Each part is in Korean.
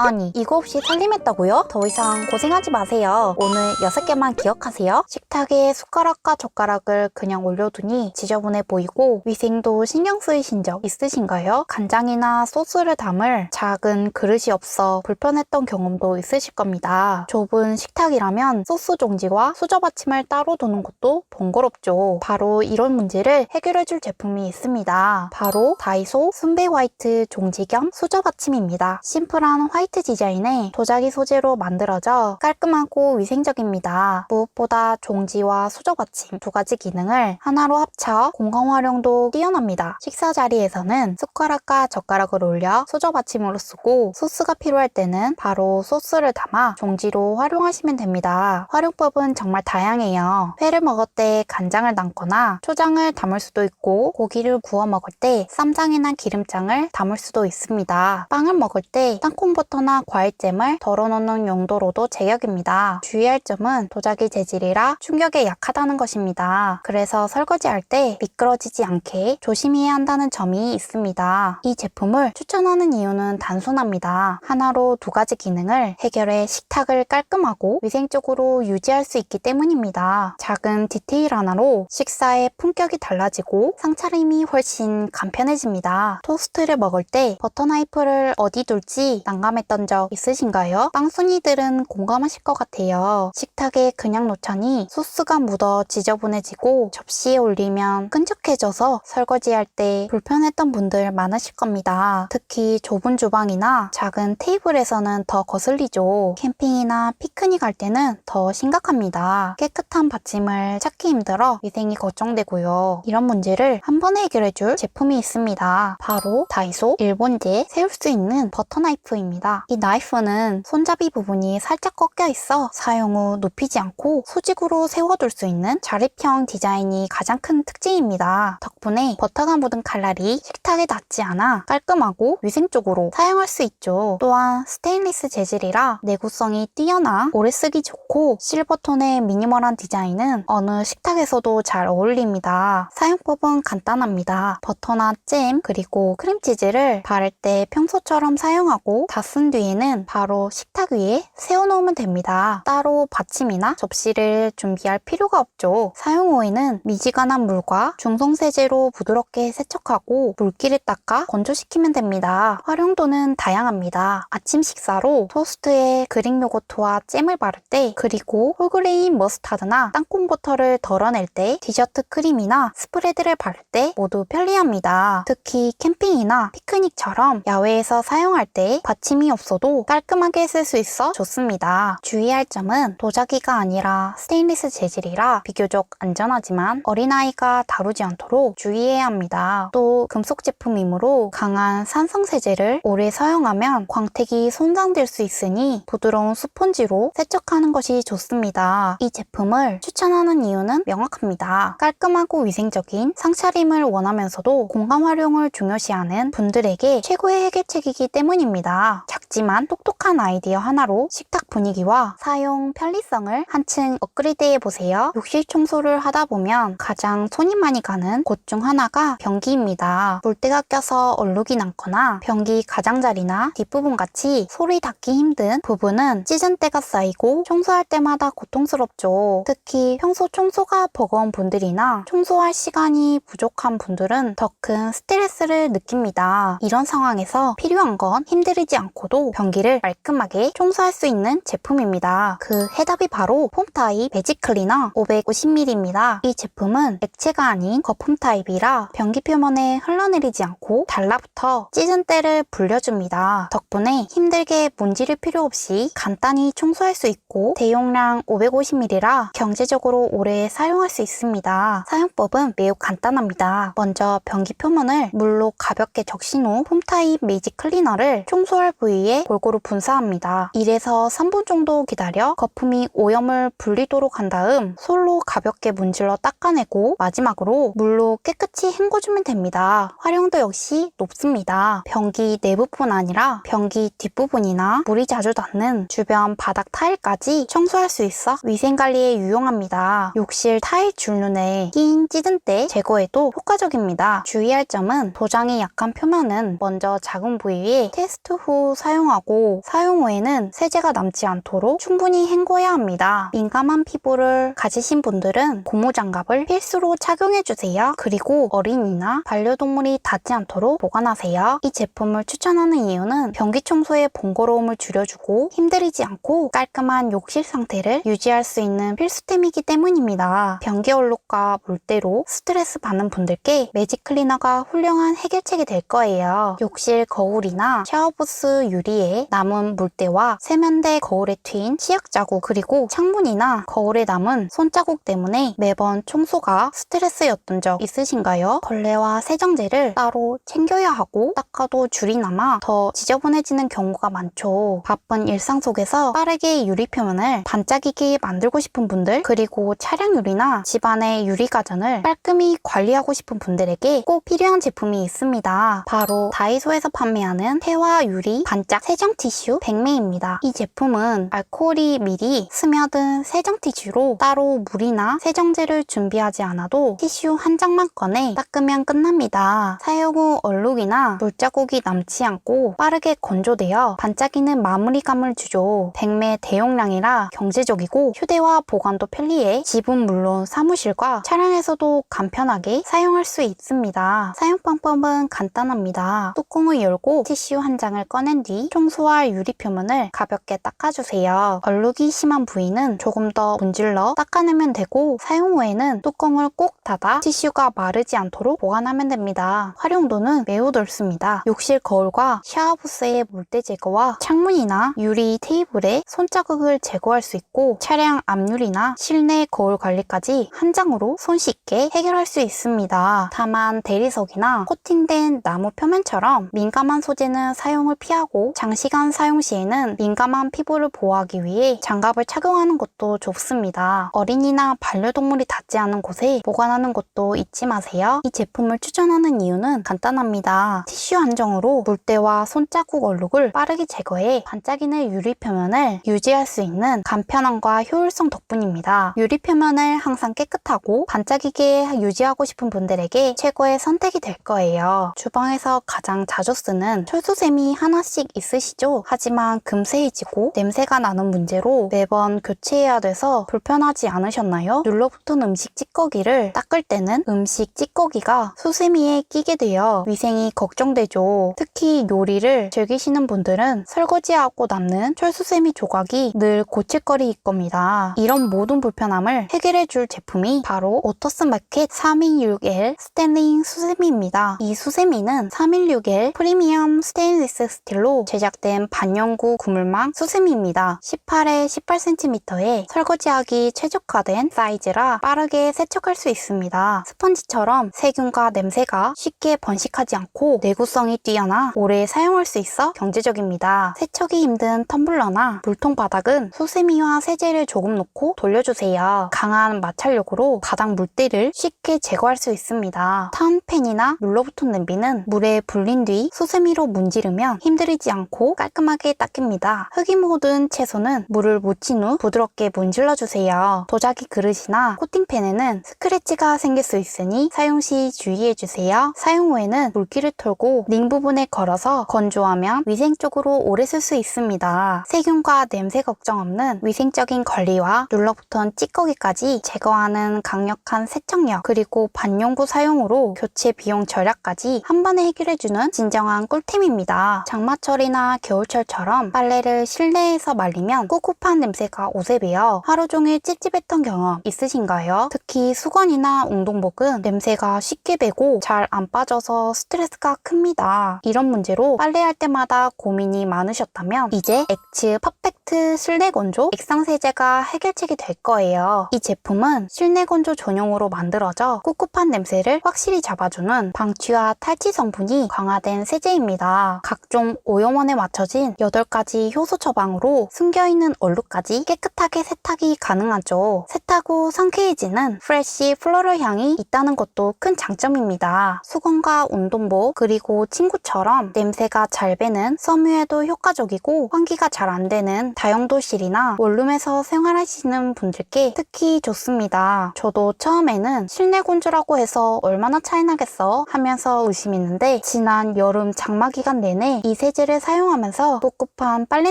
아니, 이거 없이 살림했다고요? 더 이상 고생하지 마세요. 오늘 6개만 기억하세요. 식탁에 숟가락과 젓가락을 그냥 올려두니 지저분해 보이고 위생도 신경 쓰이신 적 있으신가요? 간장이나 소스를 담을 작은 그릇이 없어 불편했던 경험도 있으실 겁니다. 좁은 식탁이라면 소스 종지와 수저 받침을 따로 두는 것도 번거롭죠. 바로 이런 문제를 해결해줄 제품이 있습니다. 바로 다이소 순백 화이트 종지 겸 수저 받침입니다. 심플한 화이트 디자인의 도자기 소재로 만들어져 깔끔하고 위생적입니다. 무엇보다 종지와 수저 받침 두 가지 기능을 하나로 합쳐 공간 활용도 뛰어납니다. 식사 자리에서는 숟가락과 젓가락을 올려 수저 받침으로 쓰고 소스가 필요할 때는 바로 소스를 담아 종지로 활용하시면 됩니다. 활용법은 정말 다양해요. 회를 먹을 때 간장을 담거나 초장을 담을 수도 있고 고기를 구워 먹을 때 쌈장이나 기름장을 담을 수도 있습니다. 빵을 먹을 때 땅콩버터나 과일잼을 덜어놓는 용도로도 제격입니다. 주의할 점은 도자기 재질이라 충격에 약하다는 것입니다. 그래서 설거지할 때 미끄러지지 않게 조심해야 한다는 점이 있습니다. 이 제품을 추천하는 이유는 단순합니다. 하나로 두 가지 기능을 해결해 식탁을 깔끔하고 위생적으로 유지할 수 있기 때문입니다. 작은 디테일 하나로 식사의 품격이 달라지고 상차림이 훨씬 간편해집니다. 토스트를 먹을 때 버터 나이프를 어디 둘지 난감했던 적 있으신가요? 빵순이들은 공감하실 것 같아요. 식탁에 그냥 놓자니 소스가 묻어 지저분해지고 접시에 올리면 끈적해져서 설거지할 때 불편했던 분들 많으실 겁니다. 특히 좁은 주방이나 작은 테이블에서는 더 거슬리죠. 캠핑이나 피크닉 할 때는 더 심각합니다. 깨끗한 받침을 찾기 힘들어 위생이 걱정되고요. 이런 문제를 한 번에 해결해줄 제품이 있습니다. 바로 다이소 일본제 세울 수 있는 버터 나이프입니다. 이 나이프는 손잡이 부분이 살짝 꺾여 있어 사용 후 눕히지 않고 수직으로 세워둘 수 있는 자립형 디자인이 가장 큰 특징입니다. 덕분에 버터가 묻은 칼날이 식탁에 닿지 않아 깔끔하고 위생적으로 사용할 수 있죠. 또한 스테인리스 재질이라 내구성이 뛰어나 오래 쓰기 좋고 실버톤의 미니멀한 디자인은 어느 식탁에서도 잘 어울립니다. 사용법은 간단합니다. 버터나 잼 그리고 크림치즈를 바를 때 평소처럼 사용하고 다 쓴 뒤에는 바로 식탁 위에 세워놓으면 됩니다. 따로 받침이나 접시를 준비할 필요가 없죠. 사용 후에는 미지근한 물과 중성세제로 부드럽게 세척하고 물기를 닦아 건조시키면 됩니다. 활용도는 다양합니다. 아침 식사로 토스트에 그릭 요거트와 잼을 바를 때 그리고 홀그레인 머스타드나 땅콩버터를 덜어낼 때 디저트 크림이나 스프레드를 바를 때 모두 편리합니다. 특히 캠핑이나 피크닉처럼 야외에서 사용할 때 받침이 없어도 깔끔하게 쓸 수 있어 좋습니다. 주의할 점은 도자기가 아니라 스테인리스 재질이라 비교적 안전하지만 어린아이가 다루지 않도록 주의해야 합니다. 또 금속 제품이므로 강한 산성 세제를 오래 사용하면 광택이 손상될 수 있으니 부드러운 스펀지로 세척하는 것이 좋습니다. 이 제품을 추천하는 이유는 명확합니다. 깔끔하고 위생적인 상차림을 원하면서도 공간 활용을 중요시하는 분들에게 최고의 해결책이기 때문입니다. 작지만 똑똑한 아이디어 하나로 식탁 분위기와 사용 편리성을 한층 업그레이드해보세요. 욕실 청소를 하다 보면 가장 손이 많이 가는 곳 중 하나가 변기입니다. 물때가 껴서 얼룩이 남거나 변기 가장자리나 뒷부분 같이 소리 닿기 힘든 부분은 찢은 때가 쌓이고 청소할 때마다 고통스럽죠. 특히 평소 청소가 버거운 분들이나 청소할 시간이 부족한 분들은 더 큰 스트레스를 느낍니다. 이런 상황에서 필요한 건 힘들이지 않고도 변기를 깔끔하게 청소할 수 있는 제품입니다. 그 해답이 바로 폼타입 매직 클리너 550ml입니다. 이 제품은 액체가 아닌 거품 타입이라 변기 표면에 흘러내리지 않고 달라붙어 찢은 때를 불려줍니다. 덕분에 힘들게 문지를 필요 없이 간단히 청소할 수 있고 대용량 550ml라 경제적으로 오래 사용할 수 있습니다. 사용법은 매우 간단합니다. 먼저 변기 표면을 물로 가볍게 적신 후 폼타입 매직 클리너를 청소할 부위에 골고루 분사합니다. 1에서 3분 정도 기다려 거품이 오염을 불리도록 한 다음 솔로 가볍게 문질러 닦아내고 마지막으로 물로 깨끗이 헹궈주면 됩니다. 활용도 역시 높습니다. 변기 내부뿐 아니라 변기 뒷부분이나 물이 자주 닿는 주변 바닥 타일까지 청소할 수 있어 위생관리에 유용합니다. 욕실 타일 줄눈에 낀 찌든때 제거에도 효과적입니다. 주의할 점은 도장이 약한 표면은 먼저 작은 부위에 테스트 후 사용하고 사용 후에는 세제가 남지 않도록 충분히 헹궈야 합니다. 민감한 피부를 가지신 분들은 고무장갑을 필수로 착용해주세요. 그리고 어린이나 반려동물이 닿지 않도록 보관하세요. 이 제품을 추천하는 이유는 변기 청소의 번거로움을 줄여주고 힘들이지 않고 깔끔한 욕실 상태를 유지할 수 있는 필수템이기 때문입니다. 변기 얼룩과 물때로 스트레스 받는 분들께 매직 클리너가 훌륭한 해결책이 될 거예요. 욕실 거울이나 샤워부스 유리에 남은 물때와 세면대 거울에 튄 치약 자국 그리고 창문이나 거울에 남은 손자국 때문에 매번 청소가 스트레스였던 적 있으신가요? 걸레와 세정제를 따로 챙겨야 하고 닦아도 줄이 남아 더 지저분해지는 경우가 많죠. 바쁜 일상 속에서 빠르게 유리 표면을 반짝이게 만들고 싶은 분들 그리고 차량 유리나 집안의 유리 가전을 깔끔히 관리하고 싶은 분들에게 꼭 필요한 제품이 있습니다. 바로 다이소에서 판매하는 태화 유리 반짝 세정 티슈 100매입니다. 이 제품은 알코올이 미리 스며든 세정 티슈로 따로 물이나 세정제를 준비하지 않아도 티슈 한 장만 꺼내 닦으면 끝납니다. 사용 후 얼룩이나 물자국이 남지 않고 빠르게 건조되어 반짝이는 마무리감을 주죠. 100매 대용량이라 경제적이고 휴대와 보관도 편리해 집은 물론 사무실과 차량에서도 간편하게 사용할 수 있습니다. 사용 방법은 간단합니다. 뚜껑을 열고 티슈 한 장을 꺼낸 뒤 청소할 유리 표면을 가볍게 닦아주세요. 얼룩이 심한 부위는 조금 더 문질러 닦아내면 되고 사용 후에는 뚜껑을 꼭 닫아 티슈가 마르지 않도록 보관하면 됩니다. 활용도는 매우 넓습니다. 욕실 거울과 샤워부스의 물때 제거와 창문이나 유리 테이블에 손자국을 제거할 수 있고 차량 앞유리나 실내 거울 관리까지 한 장으로 손쉽게 해결할 수 있습니다. 다만 대리석이나 코팅된 나무 표면처럼 민감한 소재는 사용을 피하고 장시간 사용 시에는 민감한 피부를 보호하기 위해 장갑을 착용하는 것도 좋습니다. 어린이나 반려동물이 닿지 않은 곳에 보관하는 것도 잊지 마세요. 이 제품을 추천하는 이유는 간단합니다. 티슈 한 장으로 물때와 손자국 얼룩을 빠르게 제거해 반짝이는 유리 표면을 유지할 수 있는 간편함과 효율성 덕분입니다. 유리 표면을 항상 깨끗하고 반짝이게 유지하고 싶은 분들에게 최고의 선택이 될 거예요. 주방에서 가장 자주 쓰는 철수샘이 하나씩 있으시죠? 하지만 금세해지고 냄새가 나는 문제로 매번 교체해야 돼서 불편하지 않으셨나요? 눌러붙은 음식 찌꺼기를 닦을 때는 음식 찌꺼기가 수세미에 끼게 되어 위생이 걱정되죠. 특히 요리를 즐기시는 분들은 설거지하고 남는 철수세미 조각이 늘 고칠거리일 겁니다. 이런 모든 불편함을 해결해줄 제품이 바로 오터스마켓 316L 스테인링 수세미입니다. 이 수세미는 316L 프리미엄 스테인리스 스틸로 제작된 반영구 그물망 수세미입니다. 18에 18cm의 설거지하기 최적화된 사이즈라 빠르게 세척할 수 있습니다. 스펀지처럼 세균과 냄새가 쉽게 번식하지 않고 내구성이 뛰어나 오래 사용할 수 있어 경제적입니다. 세척이 힘든 텀블러나 물통 바닥은 수세미와 세제를 조금 넣고 돌려주세요. 강한 마찰력으로 바닥 물때를 쉽게 제거할 수 있습니다. 타운팬이나 눌러붙은 냄비는 물에 불린 뒤 수세미로 문지르면 힘들이지 않고 깔끔하게 닦입니다. 흙이 묻은 채소는 물을 묻힌 후 부드럽게 문질러주세요. 도자기 그릇이나 코팅팬에는 스크래치가 생길 수 있으니 사용 시 주의해주세요. 사용 후에는 물기를 털고 링 부분에 걸어서 건조하면 위생적으로 오래 쓸 수 있습니다. 세균과 냄새 걱정 없는 위생적인 관리와 눌러붙은 찌꺼기까지 제거하는 강력한 세척력 그리고 반영구 사용으로 교체 비용 절약까지 한 번에 해결해주는 진정한 꿀템입니다. 장마철이나 겨울철처럼 빨래를 실내에서 말리면 꿉꿉한 냄새가 옷에 배어 하루 종일 찝찝했던 경험 있으신가요? 특히 수건이나 운동복은 냄새가 쉽게 배고 잘 안 빠져서 스트레스가 큽니다. 이런 문제로 빨래할 때마다 고민이 많으셨다면 이제 엑츠 퍼펙트 퍼펙트 실내 건조 액상 세제가 해결책이 될 거예요. 이 제품은 실내 건조 전용으로 만들어져 꿉꿉한 냄새를 확실히 잡아주는 방취와 탈취 성분이 강화된 세제입니다. 각종 오염원에 맞춰진 8가지 효소 처방으로 숨겨있는 얼룩까지 깨끗하게 세탁이 가능하죠. 세탁 후 상쾌해지는 프레쉬 플로럴 향이 있다는 것도 큰 장점입니다. 수건과 운동복 그리고 친구처럼 냄새가 잘 배는 섬유에도 효과적이고 환기가 잘 안되는 다용도실이나 원룸에서 생활하시는 분들께 특히 좋습니다. 저도 처음에는 실내 건조라고 해서 얼마나 차이 나겠어 하면서 의심했는데 지난 여름 장마 기간 내내 이 세제를 사용하면서 꿉꿉한 빨래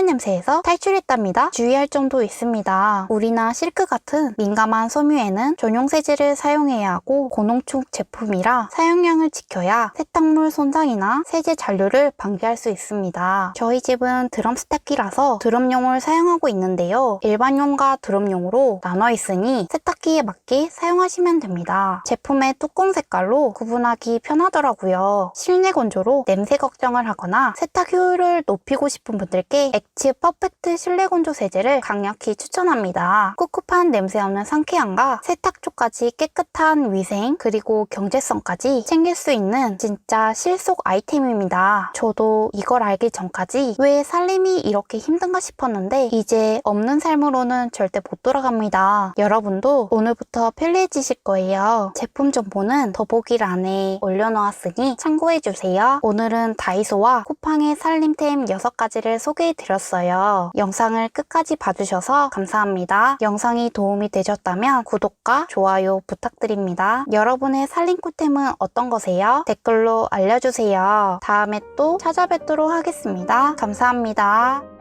냄새에서 탈출했답니다. 주의할 점도 있습니다. 우리나 실크 같은 민감한 섬유에는 전용 세제를 사용해야 하고 고농축 제품이라 사용량을 지켜야 세탁물 손상이나 세제 잔류를 방지할 수 있습니다. 저희 집은 드럼 세탁기라서 드럼용을 사용하고 있는데요. 일반용과 드럼용으로 나눠 있으니 세탁기에 맞게 사용하시면 됩니다. 제품의 뚜껑 색깔로 구분하기 편하더라고요. 실내 건조로 냄새 걱정을 하거나 세탁 효율을 높이고 싶은 분들께 엑츠 퍼펙트 실내 건조 세제를 강력히 추천합니다. 꿉꿉한 냄새 없는 상쾌함과 세탁조까지 깨끗한 위생 그리고 경제성까지 챙길 수 있는 진짜 실속 아이템입니다. 저도 이걸 알기 전까지 왜 살림이 이렇게 힘든가 싶었는데 이제 없는 삶으로는 절대 못 돌아갑니다. 여러분도 오늘부터 편리해지실 거예요. 제품 정보는 더보기란에 올려놓았으니 참고해주세요. 오늘은 다이소와 쿠팡의 살림템 6가지를 소개해드렸어요. 영상을 끝까지 봐주셔서 감사합니다. 영상이 도움이 되셨다면 구독과 좋아요 부탁드립니다. 여러분의 살림 꿀템은 어떤 거세요? 댓글로 알려주세요. 다음에 또 찾아뵙도록 하겠습니다. 감사합니다.